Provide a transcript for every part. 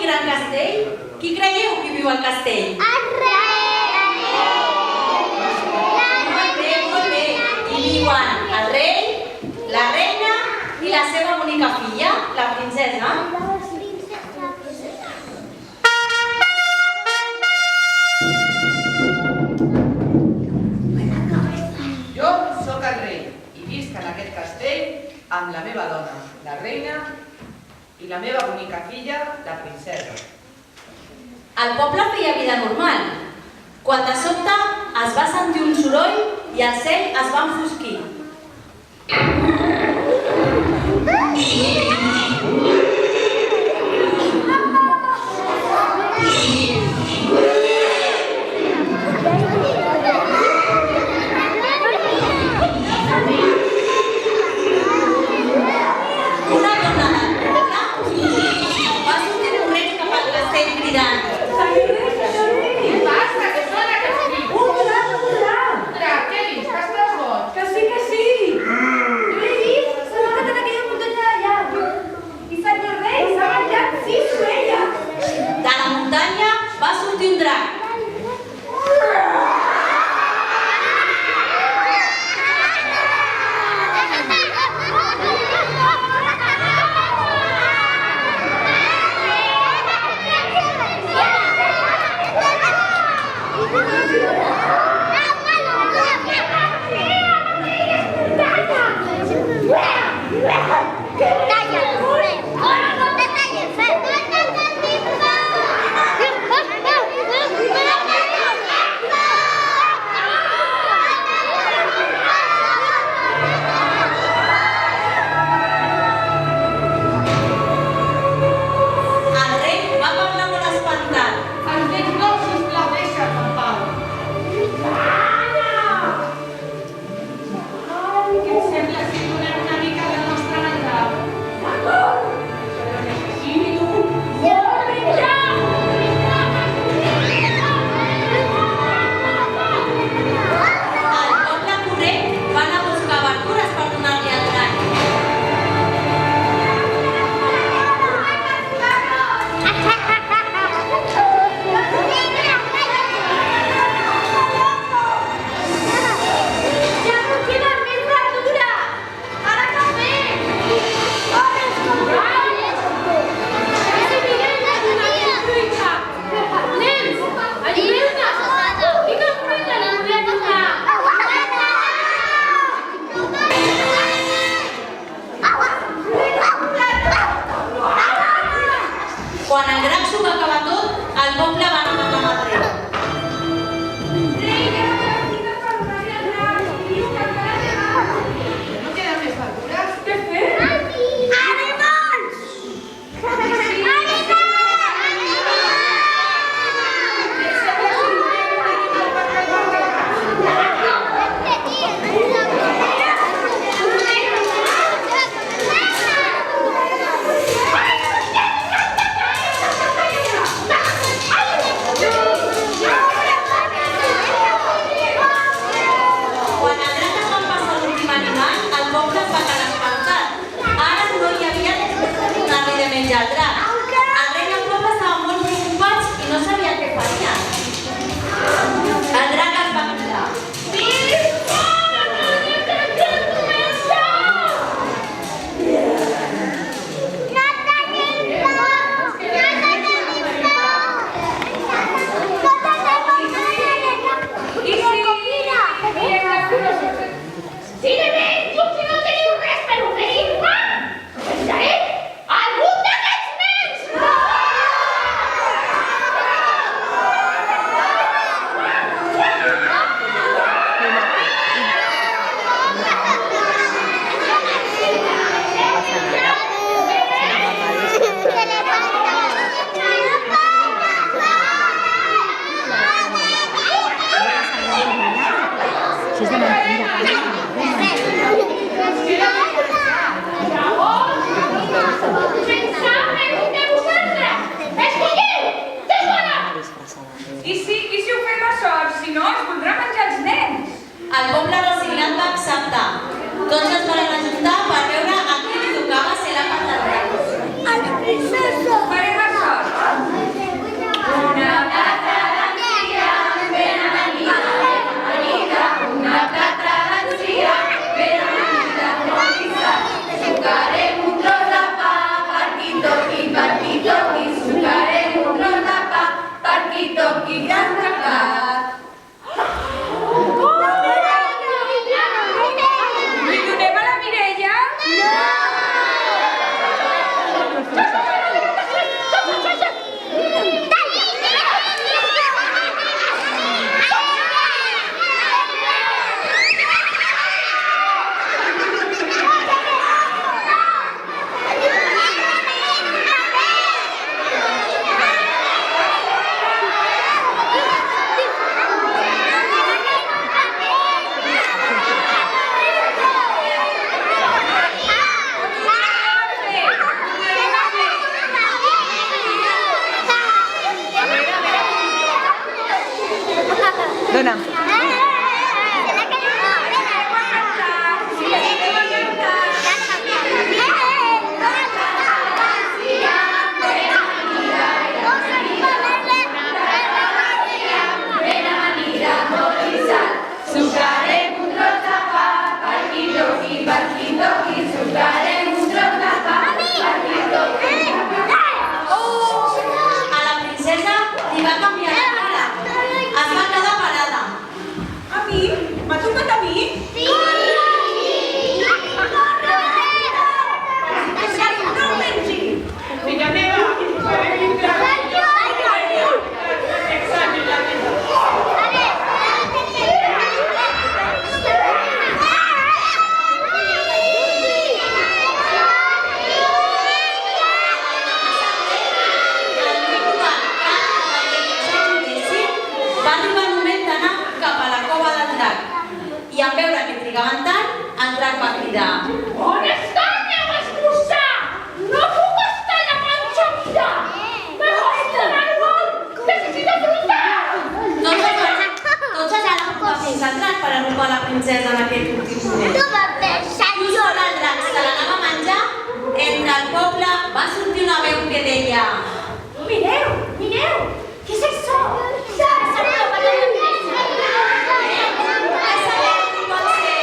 i gran castell? Qui creieu que viu al castell? El rei! Molt bé. Hi viuen el rei, la reina i la seva bonica filla, la princesa. Jo sóc el rei i visc en aquest castell amb la meva dona, la reina, i la meva bonica filla, la princesa. El poble feia vida normal, quan de sobte es va sentir un soroll i el cel es va enfosquir. Una dona del poble va sortir corrents cap al castell cridant: Què passa? Què sona aquests crits? Drac, què he vist? Que estàs boig? Que sí! Jo l'he vist! S'ha amagat en aquella muntanya d'allà! I senyor rei, s'ha menjat 6 ovelles! de la muntanya va sortir un drac. El rei va parlar molt espantat. Els nens no, sisplau, deixa'ns en pau. Què et sembla si donem una mica del nostre menjar? Però necessito molt menjar! El poble corrent va anar a buscar verdures per donar-li al drac. Ja no queda més verdura! Ara què fem? Nens, ajudeu-nos! Digue'm fruita, no podem tocar! Quan el drac s'ho va acabar tot, el poble va anar a matar el rei. No queden més verdures? Què fem? Quan el drac es va empassar l'últim animal, el poble es va quedar espantat. Ara no hi havia res més per donar-li de menjar al drac. El rei i el poble estaven molt preocupats i no sabien què farien. El drac es va cridar: Si de menys, si no teniu res per oferir-me, menjaré algun d'aquests nens! Si és de mentida. I si ho fem a sort, si no, es voldrà menjar els nens. el poble resignat va acceptar. Tots es van ajuntar per veure a qui li tocava ser la part del drac. Farem a sort. Dona. A la princesa li va canviar la cara. Es va quedar parada. A mi? M'ha tocat a mi? Sí! No ho pensi! Filla meva, podem entrar? Va arribar el moment d'anar cap a la cova del drac. I en veure que trigaven tant, el drac va cridar. On està el meu esmorzar? No puc estar a la panxa buida! Mejor estar al vol! Necessito fruta! Tots allà van pujar fins al drac per arrupar la princesa en aquest últim moment. Just quan el drac se l'anava a menjar, entre el poble va sortir una veu que deia: Mireu! Mireu! Què és això? S'ha trobat la princesa! "Aquesta veu qui pot ser?"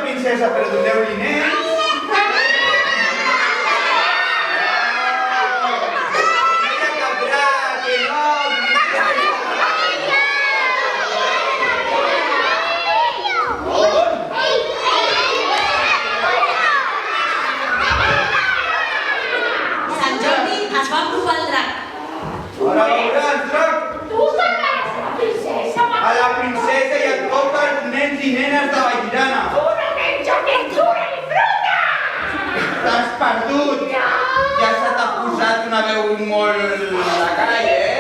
princesa, però doneu-li nens. Sant Jordi es va apropar al drac. Ara veuràs, drac. Tu salvaràs a la princesa, A la princesa i a tots els nens i nenes de Vallirana. una menja pintura i fruta! T'has perdut. Ja se t'ha posat una veu molt a la cara, eh?